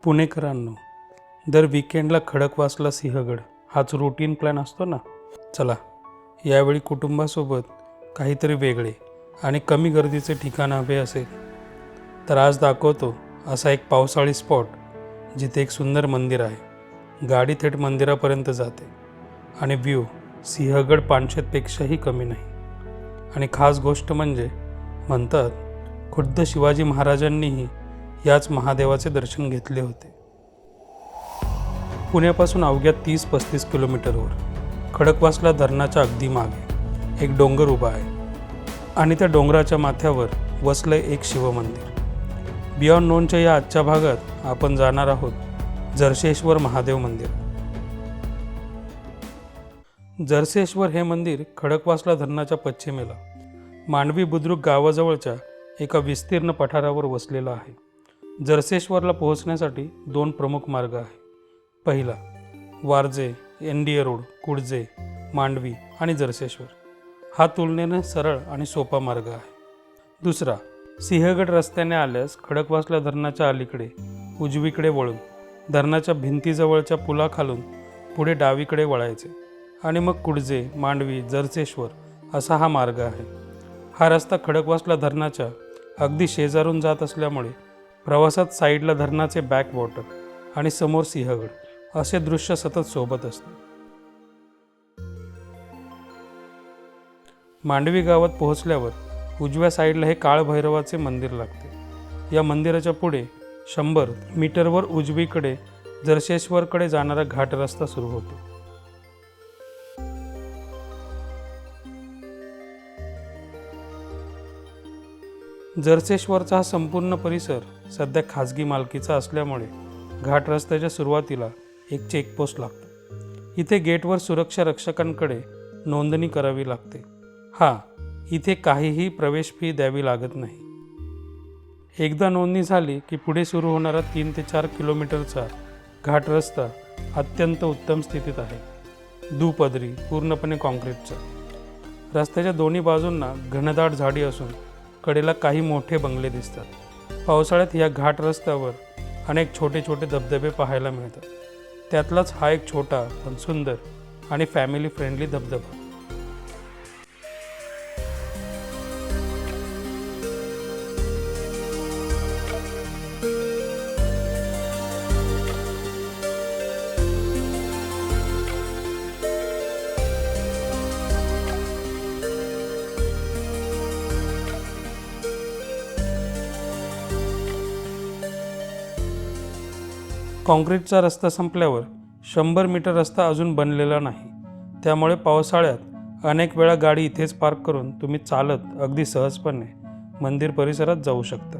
पुणेकरांनो, दर विकेंडला खडकवासला सिंहगड हाच रुटीन प्लॅन असतो ना. चला, यावेळी कुटुंबासोबत काहीतरी वेगळे आणि कमी गर्दीचे ठिकाण हवे असेल तर आज दाखवतो असा एक पावसाळी स्पॉट जिथे एक सुंदर मंदिर आहे. गाडी थेट मंदिरापर्यंत जाते आणि व्ह्यू सिंहगड पानशेतपेक्षाही कमी नाही. आणि खास गोष्ट म्हणजे म्हणतात खुद्द शिवाजी महाराजांनीही याच महादेवाचे दर्शन घेतले होते. पुण्यापासून अवघ्या 30-35 किलोमीटरवर खडकवासला धरणाच्या अगदी मागे एक डोंगर उभा आहे आणि त्या डोंगराच्या माथ्यावर वसलं एक शिवमंदिर. बियॉन्ड नोनच्या या आजच्या भागात आपण जाणार आहोत जरसेश्वर महादेव मंदिर. जरसेश्वर हे मंदिर खडकवासला धरणाच्या पश्चिमेला मांडवी बुद्रुक गावाजवळच्या एका विस्तीर्ण पठारावर वसलेला आहे. जरसेश्वरला पोहोचण्यासाठी 2 प्रमुख मार्ग आहे. पहिला वारजे, NDA रोड, कुडजे, मांडवी आणि जरसेश्वर हा तुलनेने सरळ आणि सोपा मार्ग आहे. दुसरा सिंहगड रस्त्याने आल्यास खडकवासला धरणाच्या अलीकडे उजवीकडे वळून धरणाच्या भिंतीजवळच्या पुलाखालून पुढे डावीकडे वळायचे आणि मग कुडजे, मांडवी, जरसेश्वर असा हा मार्ग आहे. हा रस्ता खडकवासला धरणाच्या अगदी शेजारून जात असल्यामुळे प्रवासात साईडला धरणाचे बॅकवॉटर आणि समोर सिंहगड असे दृश्य सतत सोबत असते. मांडवी गावात पोहोचल्यावर उजव्या साईडला हे काळभैरवाचे मंदिर लागते. या मंदिराच्या पुढे 100 मीटरवर उजवीकडे जरसेश्वरकडे जाणारा घाट रस्ता सुरू होतो. जरसेश्वरचा हा संपूर्ण परिसर सध्या खाजगी मालकीचा असल्यामुळे घाट रस्त्याच्या सुरुवातीला एक चेकपोस्ट लागतो. इथे गेटवर सुरक्षा रक्षकांकडे नोंदणी करावी लागते. इथे काहीही प्रवेश फी द्यावी लागत नाही. एकदा नोंदणी झाली की पुढे सुरू होणारा 3 ते 4 किलोमीटरचा घाट रस्ता अत्यंत उत्तम स्थितीत आहे. दुपदरी, पूर्णपणे कॉन्क्रीटचा. रस्त्याच्या दोन्ही बाजूंना घनदाट झाडी असून कडेला काही मोठे बंगले दिसतात. पावसाळ्यात या घाट रस्त्यावर अनेक छोटे छोटे धबधबे पाहायला मिळतात. त्यातलाच हा एक छोटा पण सुंदर आणि फॅमिली फ्रेंडली धबधबा. कॉन्क्रीटचा रस्ता संपल्यावर 100 मीटर रस्ता अजून बनलेला नाही. त्यामुळे पावसाळ्यात अनेक वेळा गाडी इथेच पार्क करून तुम्ही चालत अगदी सहजपणे मंदिर परिसरात जाऊ शकता.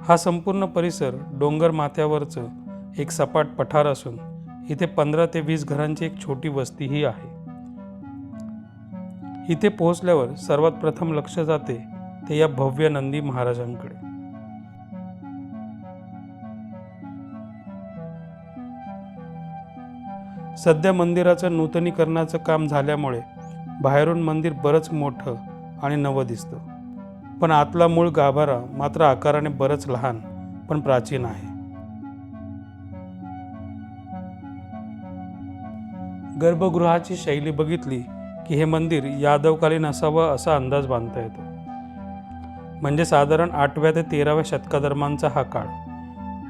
हा संपूर्ण परिसर डोंगर माथ्यावरचं एक सपाट पठार असून इथे 15 ते 20 घरांची एक छोटी वस्तीही आहे. इथे पोहोचल्यावर सर्वात प्रथम लक्ष जाते ते या भव्य नंदी महाराजांकडे. सध्या मंदिराचं नूतनीकरणाचं काम झाल्यामुळे बाहेरून मंदिर बरंच मोठं आणि नवं दिसतं, पण आतला मूळ गाभारा मात्र आकाराने बरंच लहान पण प्राचीन आहे. गर्भगृहाची शैली बघितली की हे मंदिर यादवकालीन असावं असा अंदाज बांधता येतो. म्हणजे साधारण 8व्या ते 13व्या शतकादरम्यानचा हा काळ.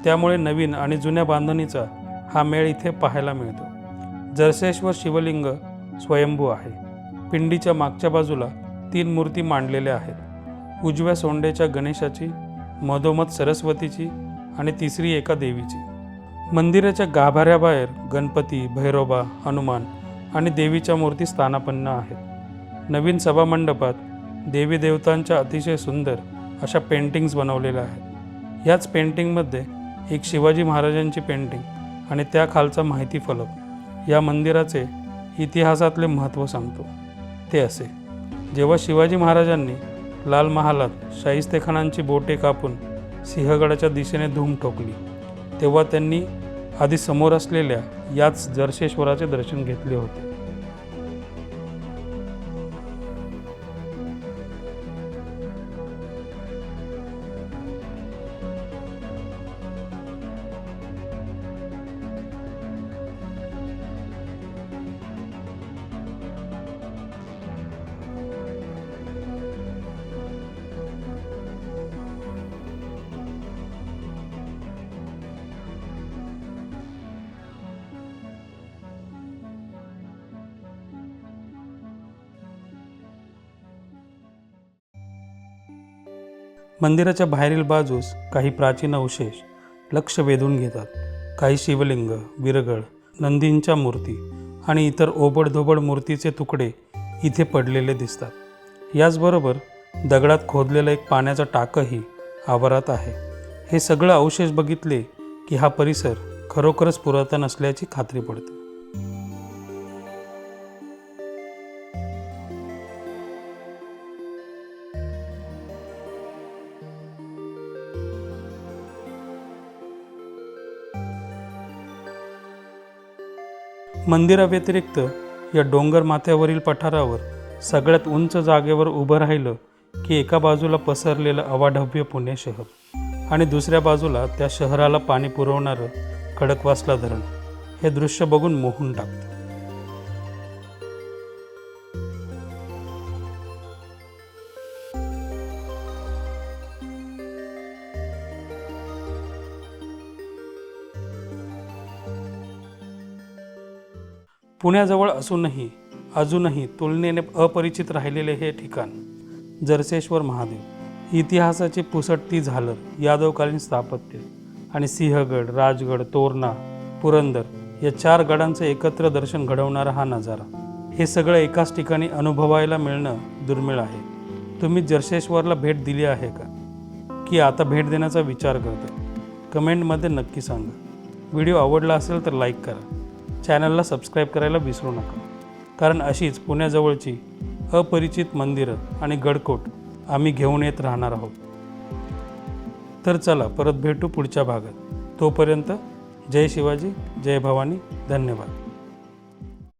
त्यामुळे नवीन आणि जुन्या बांधणीचा हा मेळ इथे पाहायला मिळतो. जरसेश्वर शिवलिंग स्वयंभू आहे. पिंडीच्या मागच्या बाजूला 3 मूर्ती मांडलेल्या आहेत. उजव्या सोंडेच्या गणेशाची, मधोमध सरस्वतीची आणि तिसरी एका देवीची. मंदिराच्या गाभाऱ्याबाहेर गणपती, भैरोबा, हनुमान आणि देवीच्या मूर्ती स्थानापन्न आहेत. नवीन सभामंडपात देवी देवतांच्या अतिशय सुंदर अशा पेंटिंग्स बनवलेल्या आहेत. याच पेंटिंगमध्ये एक शिवाजी महाराजांची पेंटिंग आणि त्या खालचा माहिती फलक या मंदिराचे इतिहासातले महत्त्व सांगतो. ते असे: जेव्हा शिवाजी महाराजांनी लाल महालात शाहिस्तेखानांची बोटे कापून सिंहगडाच्या दिशेने धूम ठोकली तेव्हा त्यांनी आधी समोर असलेल्या याच जरसेश्वराचे दर्शन घेतले होते. मंदिराच्या बाहेरील बाजूस काही प्राचीन अवशेष लक्ष वेधून घेतात. काही शिवलिंग, विरगळ, नंदींच्या मूर्ती आणि इतर ओबडधोबड मूर्तीचे तुकडे इथे पडलेले दिसतात. याचबरोबर दगडात खोदलेलं एक पाण्याचं टाकही आवारात आहे. हे सगळं अवशेष बघितले की हा परिसर खरोखरच पुरातन असल्याची खात्री पडते. मंदिराव्यतिरिक्त या डोंगर माथ्यावरील पठारावर सगळ्यात उंच जागेवर उभं राहिलं की एका बाजूला पसरलेलं अवाढव्य पुणे शहर आणि दुसऱ्या बाजूला त्या शहराला पाणी पुरवणारं खडकवासला धरण. हे दृश्य बघून मोहून टाकतं. पुण्याजवळ असूनही अजूनही तुलनेने अपरिचित राहिलेले हे ठिकाण जरसेश्वर महादेव. इतिहासाची पुसटती झालर, यादवकालीन स्थापत्य आणि सिंहगड, राजगड, तोरणा, पुरंदर या 4 गडांचं एकत्र दर्शन घडवणारा हा नजारा. हे सगळं एकाच ठिकाणी अनुभवायला मिळणं दुर्मिळ आहे. तुम्ही जरसेश्वरला भेट दिली आहे का, की आता भेट देण्याचा विचार करता? कमेंटमध्ये नक्की सांगा. व्हिडिओ आवडला असेल तर लाईक करा. चॅनलला सबस्क्राईब करायला विसरू नका, कारण अशीच पुण्याजवळची अपरिचित मंदिरं आणि गडकोट आम्ही घेऊन येत राहणार आहोत. तर चला परत भेटू पुढच्या भागात. तोपर्यंत जय शिवाजी, जय भवानी. धन्यवाद.